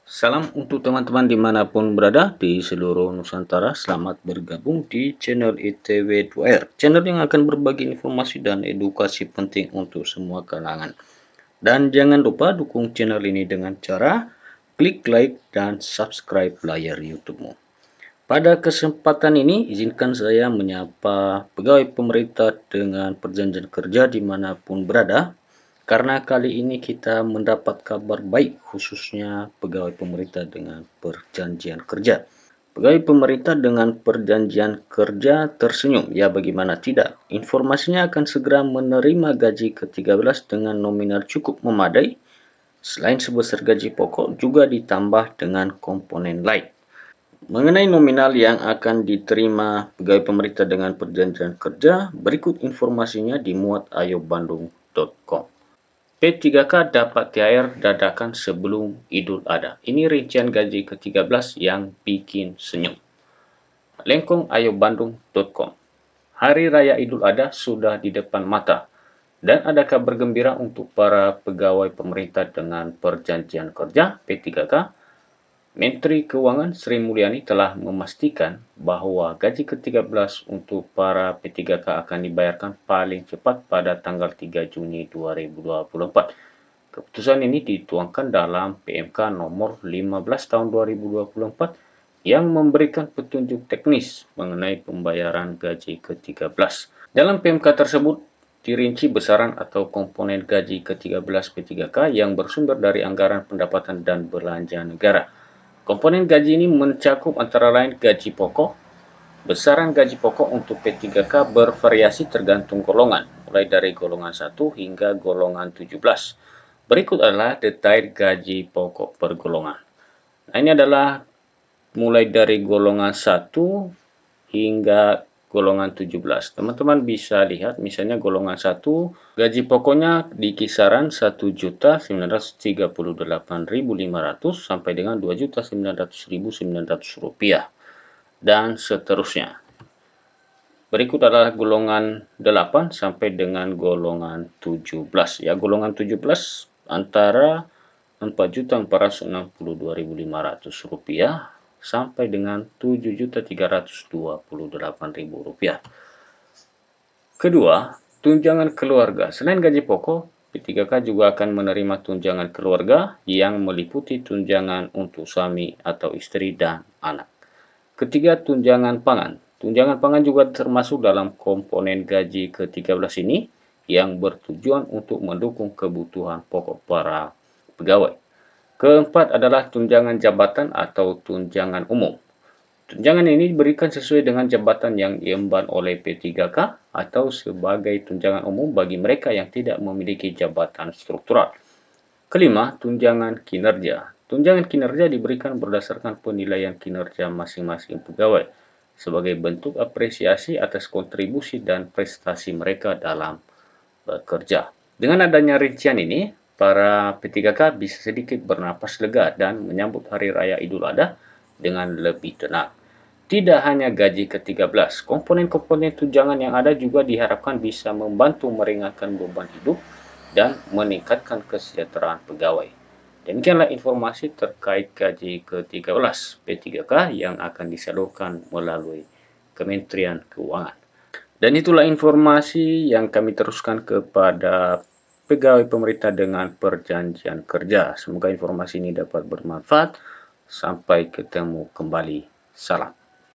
Salam untuk teman-teman dimanapun berada di seluruh Nusantara. Selamat bergabung di channel ITW2R. Channel yang akan berbagi informasi dan edukasi penting untuk semua kalangan. Dan jangan lupa dukung channel ini dengan cara klik like dan subscribe layar YouTube-mu. Pada kesempatan ini, izinkan saya menyapa pegawai pemerintah dengan perjanjian kerja dimanapun berada. Karena kali ini kita mendapat kabar baik, khususnya pegawai pemerintah dengan perjanjian kerja. Pegawai pemerintah dengan perjanjian kerja tersenyum. Ya, bagaimana tidak? Informasinya akan segera menerima gaji ke-13 dengan nominal cukup memadai. Selain sebesar gaji pokok, juga ditambah dengan komponen lain. Mengenai nominal yang akan diterima pegawai pemerintah dengan perjanjian kerja, berikut informasinya dimuat ayobandung.com. P3K dapat THR dadakan sebelum Idul Adha. Ini rincian gaji ke-13 yang bikin senyum. Lengkung ayobandung.com. Hari Raya Idul Adha sudah di depan mata. Dan ada kabar gembira untuk para pegawai pemerintah dengan perjanjian kerja P3K. Menteri Keuangan Sri Mulyani telah memastikan bahwa gaji ke-13 untuk para P3K akan dibayarkan paling cepat pada tanggal 3 Juni 2024. Keputusan ini dituangkan dalam PMK nomor 15 tahun 2024 yang memberikan petunjuk teknis mengenai pembayaran gaji ke-13. Dalam PMK tersebut dirinci besaran atau komponen gaji ke-13 P3K yang bersumber dari anggaran pendapatan dan belanja negara. Komponen gaji ini mencakup antara lain gaji pokok. Besaran gaji pokok untuk P3K bervariasi tergantung golongan, mulai dari golongan 1 hingga golongan 17. Berikut adalah detail gaji pokok per golongan. Nah, ini adalah mulai dari golongan 1 hingga golongan 17. Teman-teman bisa lihat misalnya golongan 1 gaji pokoknya di kisaran 1.938.500 sampai dengan 2.900.900 rupiah dan seterusnya. Berikut adalah golongan 8 sampai dengan golongan 17. Ya, golongan 17 antara 4.462.500 rupiah sampai dengan 7.328.000 rupiah. Kedua, tunjangan keluarga. Selain gaji pokok, P3K juga akan menerima tunjangan keluarga yang meliputi tunjangan untuk suami atau istri dan anak. Ketiga, tunjangan pangan. Tunjangan pangan juga termasuk dalam komponen gaji ke-13 ini yang bertujuan untuk mendukung kebutuhan pokok para pegawai. Keempat adalah tunjangan jabatan atau tunjangan umum. Tunjangan ini diberikan sesuai dengan jabatan yang diemban oleh P3K atau sebagai tunjangan umum bagi mereka yang tidak memiliki jabatan struktural. Kelima, tunjangan kinerja. Tunjangan kinerja diberikan berdasarkan penilaian kinerja masing-masing pegawai sebagai bentuk apresiasi atas kontribusi dan prestasi mereka dalam bekerja. Dengan adanya rincian ini, para P3K bisa sedikit bernapas lega dan menyambut Hari Raya Idul Adha dengan lebih tenang. Tidak hanya gaji ke-13, komponen-komponen tunjangan yang ada juga diharapkan bisa membantu meringankan beban hidup dan meningkatkan kesejahteraan pegawai. Demikianlah informasi terkait gaji ke-13 P3K yang akan disalurkan melalui Kementerian Keuangan. Dan itulah informasi yang kami teruskan kepada pegawai pemerintah dengan perjanjian kerja. Semoga informasi ini dapat bermanfaat. Sampai ketemu kembali. Salam.